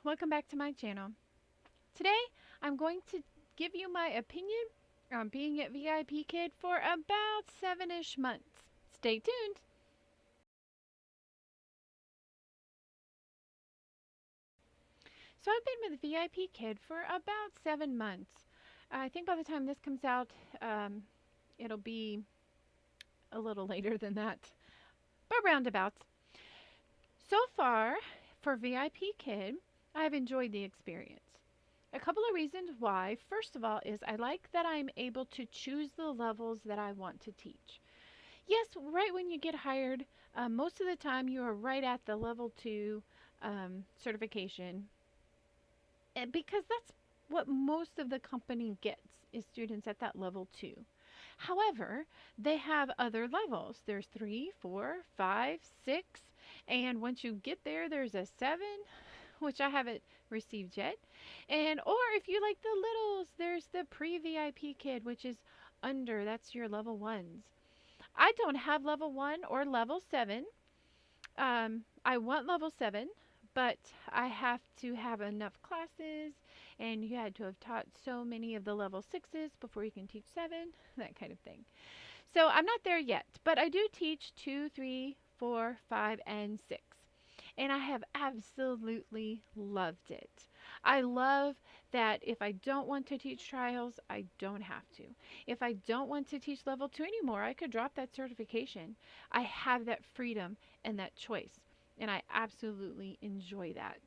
welcome back to my channel. Today I'm going to give you my opinion on being at VIPKID for about 7-ish months. Stay tuned. So I've been with VIPKID for about 7 months. I think by the time this comes out, it'll be a little later than that, but roundabouts. So far, for VIPKID, I've enjoyed the experience. A couple of reasons why. First of all is I like that I'm able to choose the levels that I want to teach. Yes, right when you get hired, most of the time you are right at the level 2 certification, and because that's what most of the company gets is students at that level 2. However, they have other levels. There's 3, 4, 5, 6, and once you get there, there's a 7, which I haven't received yet. Or if you like the littles, there's the pre-VIPKID, which is under, that's your level 1s. I don't have level 1 or level 7. I want level 7, but I have to have enough classes, and you had to have taught so many of the level 6s before you can teach 7, that kind of thing. So I'm not there yet, but I do teach 2, 3, 4, 5, and 6. And I have absolutely loved it. I love that if I don't want to teach trials, I don't have to. If I don't want to teach level 2 anymore, I could drop that certification. I have that freedom and that choice, and I absolutely enjoy that.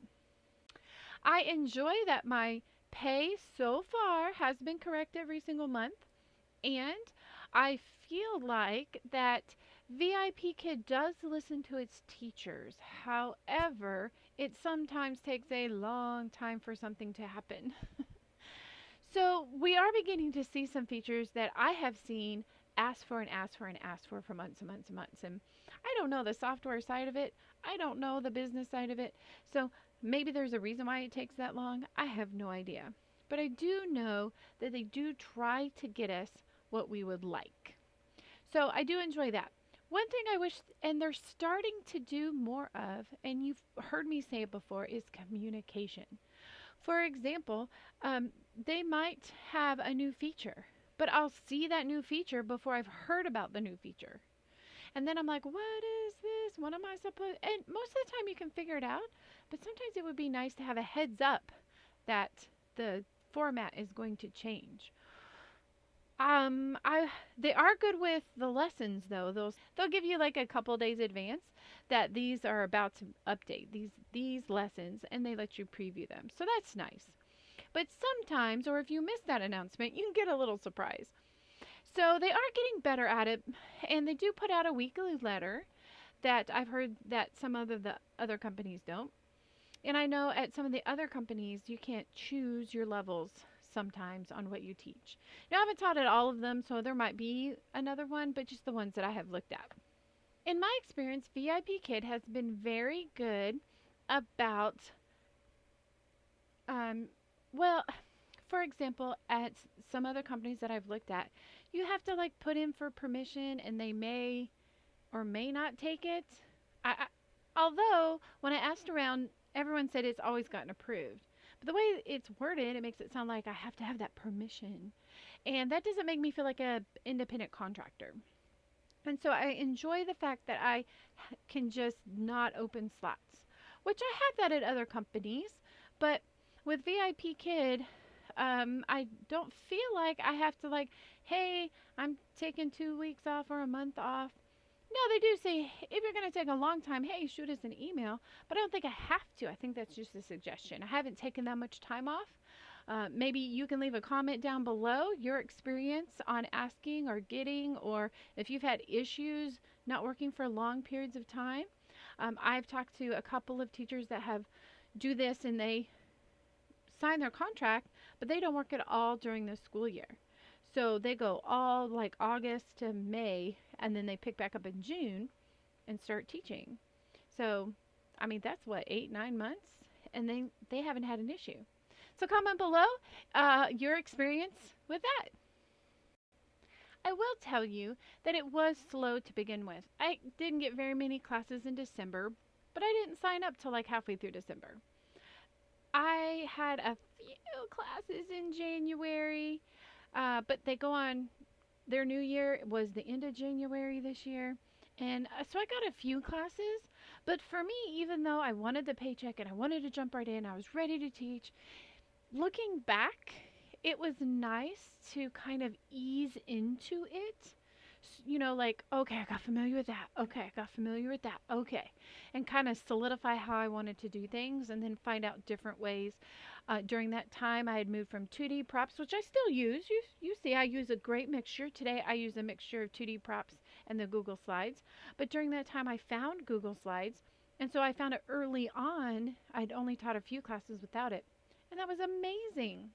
I enjoy that my pay so far has been correct every single month, and I feel like that VIPKID does listen to its teachers. However, it sometimes takes a long time for something to happen. So we are beginning to see some features that I have seen asked for and asked for and asked for months and months and months. And I don't know the software side of it. I don't know the business side of it. So maybe there's a reason why it takes that long. I have no idea. But I do know that they do try to get us what we would like. So I do enjoy that. One thing I wish, and they're starting to do more of, and you've heard me say it before, is communication. For example, they might have a new feature, but I'll see that new feature before I've heard about the new feature. And then I'm like, what is this? What am I supposed? And most of the time you can figure it out, but sometimes it would be nice to have a heads up that the format is going to change. They are good with the lessons though. They'll give you like a couple days advance that these are about to update these lessons, and they let you preview them. So that's nice. But sometimes, or if you miss that announcement, you can get a little surprise. So they are getting better at it, and they do put out a weekly letter that I've heard that some of the other companies don't. And I know at some of the other companies you can't choose your levels sometimes on what you teach. Now I haven't taught at all of them, so there might be another one, but just the ones that I have looked at. In my experience, VIPKID has been very good about, well, for example, at some other companies that I've looked at, you have to like put in for permission, and they may or may not take it. Although when I asked around, everyone said it's always gotten approved. But the way it's worded, it makes it sound like I have to have that permission. And that doesn't make me feel like an independent contractor. And so I enjoy the fact that I can just not open slots, which I have that at other companies. But with VIPKID, I don't feel like I have to like, hey, I'm taking 2 weeks off or a month off. No, they do say, if you're going to take a long time, hey, shoot us an email. But I don't think I have to. I think that's just a suggestion. I haven't taken that much time off. Maybe you can leave a comment down below your experience on asking or getting, or if you've had issues not working for long periods of time. I've talked to a couple of teachers that have do this, and they sign their contract, but they don't work at all during the school year. So they go all like August to May, and then they pick back up in June and start teaching. So, I mean, that's what, 8, 9 months? And they haven't had an issue. So comment below your experience with that. I will tell you that it was slow to begin with. I didn't get very many classes in December, but I didn't sign up till like halfway through December. I had a few classes in January, but they go on their new year was the end of January this year. And so I got a few classes, but for me, even though I wanted the paycheck and I wanted to jump right in, I was ready to teach. Looking back, it was nice to kind of ease into it. Like, okay, I got familiar with that. Okay, I got familiar with that. Okay. And kind of solidify how I wanted to do things and then find out different ways. During that time, I had moved from 2D props, which I still use. You see, I use a great mixture. Today, I use a mixture of 2D props and the Google Slides. But during that time, I found Google Slides. And so I found it early on. I'd only taught a few classes without it. And that was amazing.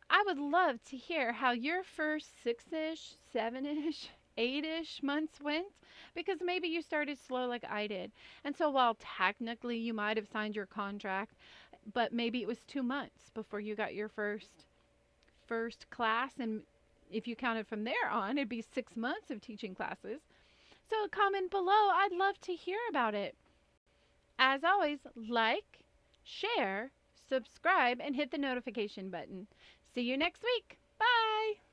I would love to hear how your first 6-ish, 7-ish, 8-ish months went because maybe you started slow like I did. And so while technically you might have signed your contract, but maybe it was 2 months before you got your first class, and if you counted from there on, it'd be 6 months of teaching classes. So comment below. I'd love to hear about it. As always, like, share, subscribe, and hit the notification button. See you next week. Bye.